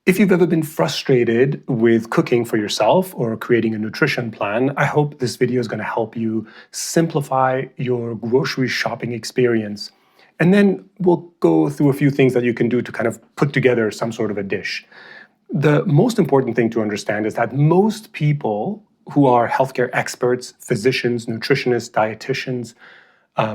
If you've ever been frustrated with cooking for yourself or creating a nutrition plan, I hope this video is going to help you simplify your grocery shopping experience. And then we'll go through a few things that you can do to kind of put together some sort of a dish. The most important thing to understand is that most people who are healthcare experts, physicians, nutritionists, dietitians,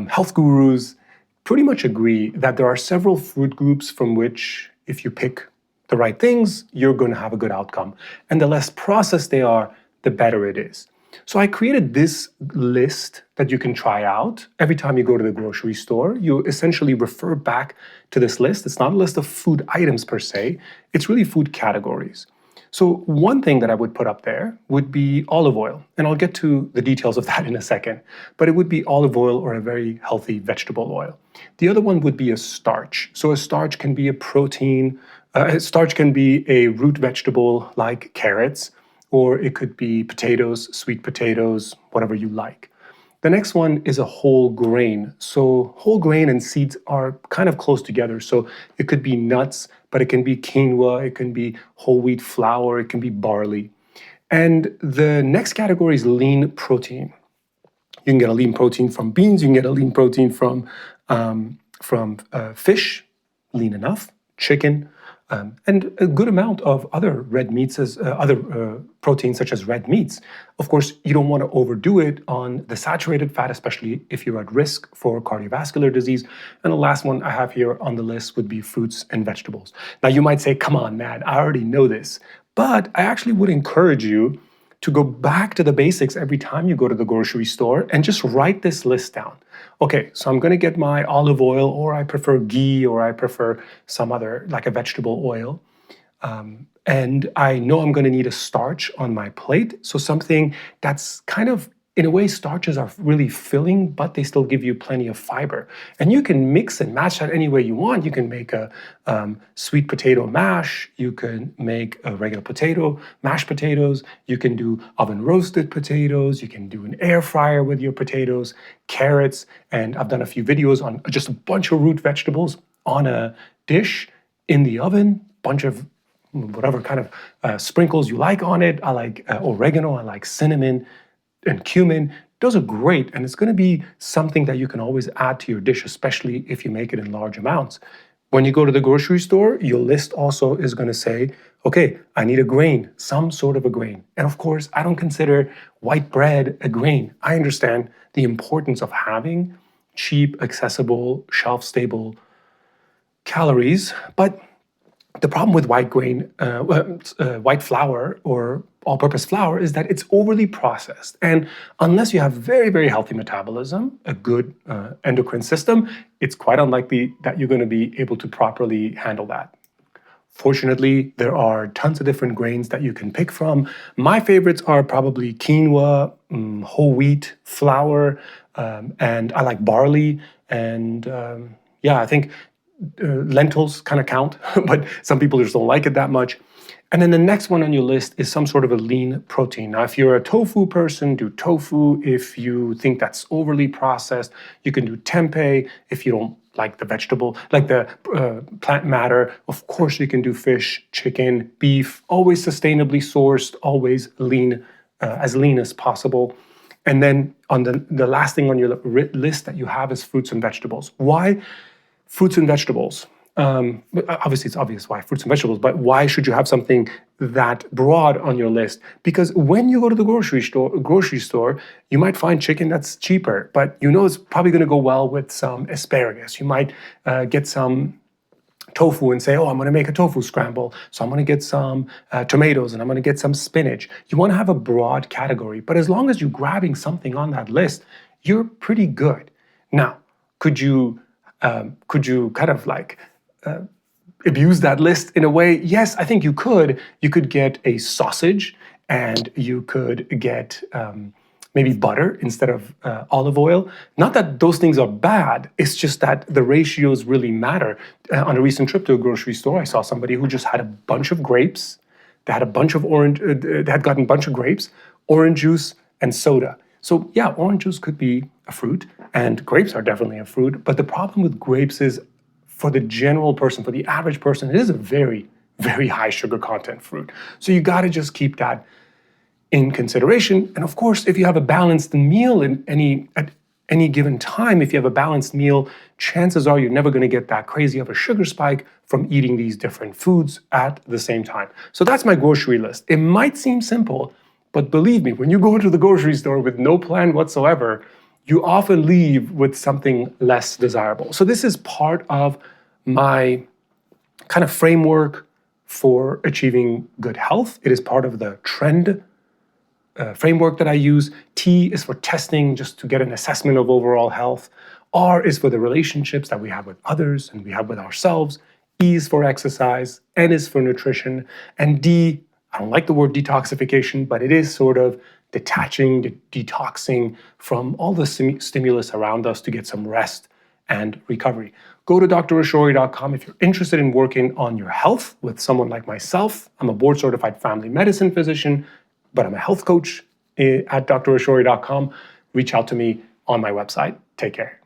health gurus, pretty much agree that there are several food groups from which, if you pick the right things, you're going to have a good outcome. And the less processed they are, the better it is. So I created this list that you can try out. Every time you go to the grocery store, you essentially refer back to this list. It's not a list of food items per se, it's really food categories. So one thing that I would put up there would be olive oil, and I'll get to the details of that in a second, but it would be olive oil or a very healthy vegetable oil. The other one would be a starch. So a starch can be a protein, starch can be a root vegetable like carrots, or it could be potatoes, sweet potatoes, whatever you like. The next one is a whole grain. So whole grain and seeds are kind of close together. So it could be nuts, but it can be quinoa, it can be whole wheat flour, it can be barley. And the next category is lean protein. You can get a lean protein from beans, you can get a lean protein from fish, lean enough, chicken, and a good amount of other red meats, other proteins such as red meats. Of course, you don't want to overdo it on the saturated fat, especially if you're at risk for cardiovascular disease. And the last one I have here on the list would be fruits and vegetables. Now, you might say, come on, man, I already know this. But I actually would encourage you to go back to the basics every time you go to the grocery store and just write this list down. Okay, so I'm going to get my olive oil, or I prefer ghee, or I prefer some other, like a vegetable oil. And I know I'm going to need a starch on my plate. So something that's kind of, in a way, starches are really filling, but they still give you plenty of fiber. And you can mix and match that any way you want. You can make a sweet potato mash. You can make a regular potato, mashed potatoes. You can do oven roasted potatoes. You can do an air fryer with your potatoes, carrots. And I've done a few videos on just a bunch of root vegetables on a dish in the oven, bunch of whatever kind of sprinkles you like on it. I like oregano, I like cinnamon and cumin. Those are great, and it's going to be something that you can always add to your dish, especially if you make it in large amounts. When you go to the grocery store, your list also is going to say, okay, I need a grain, some sort of a grain. And of course, I don't consider white bread a grain. I understand the importance of having cheap, accessible, shelf-stable calories, but the problem with white grain, white flour or all-purpose flour is that it's overly processed. And unless you have very, very healthy metabolism, a good endocrine system, it's quite unlikely that you're going to be able to properly handle that. Fortunately, there are tons of different grains that you can pick from. My favorites are probably quinoa, whole wheat flour, and I like barley. And I think lentils kind of count, but some people just don't like it that much. And then the next one on your list is some sort of a lean protein. Now, if you're a tofu person, do tofu. If you think that's overly processed, you can do tempeh. If you don't like the vegetable, like the plant matter, of course you can do fish, chicken, beef, always sustainably sourced, always lean, as lean as possible. And then on the last thing on your list that you have is fruits and vegetables. Why fruits and vegetables? Obviously, it's obvious why fruits and vegetables, but why should you have something that broad on your list? Because when you go to the grocery store, you might find chicken that's cheaper, but you know it's probably going to go well with some asparagus. You might get some tofu and say, oh, I'm going to make a tofu scramble, so I'm going to get some tomatoes and I'm going to get some spinach. You want to have a broad category, but as long as you're grabbing something on that list, you're pretty good. Now, could you kind of like abuse that list in a way? Yes, I think you could. You could get a sausage, and you could get maybe butter instead of olive oil. Not that those things are bad, it's just that the ratios really matter. On a recent trip to a grocery store, I saw somebody who just had a bunch of grapes. They had a bunch of they had gotten a bunch of grapes, orange juice, and soda. So yeah, orange juice could be a fruit, and grapes are definitely a fruit. But the problem with grapes is, for the general person, for the average person, it is a very, very high sugar content fruit. So you got to just keep that in consideration. And of course, if you have a balanced meal at any given time, if you have a balanced meal, chances are you're never going to get that crazy of a sugar spike from eating these different foods at the same time. So that's my grocery list. It might seem simple, but believe me, when you go to the grocery store with no plan whatsoever, you often leave with something less desirable. So this is part of my kind of framework for achieving good health. It is part of the trend framework that I use. T is for testing, just to get an assessment of overall health. R is for the relationships that we have with others and we have with ourselves. E is for exercise. N is for nutrition. And D, I don't like the word detoxification, but it is sort of detaching, detoxing from all the stimulus around us to get some rest and recovery. Go to drashori.com if you're interested in working on your health with someone like myself. I'm a board-certified family medicine physician, but I'm a health coach at drashori.com. Reach out to me on my website. Take care.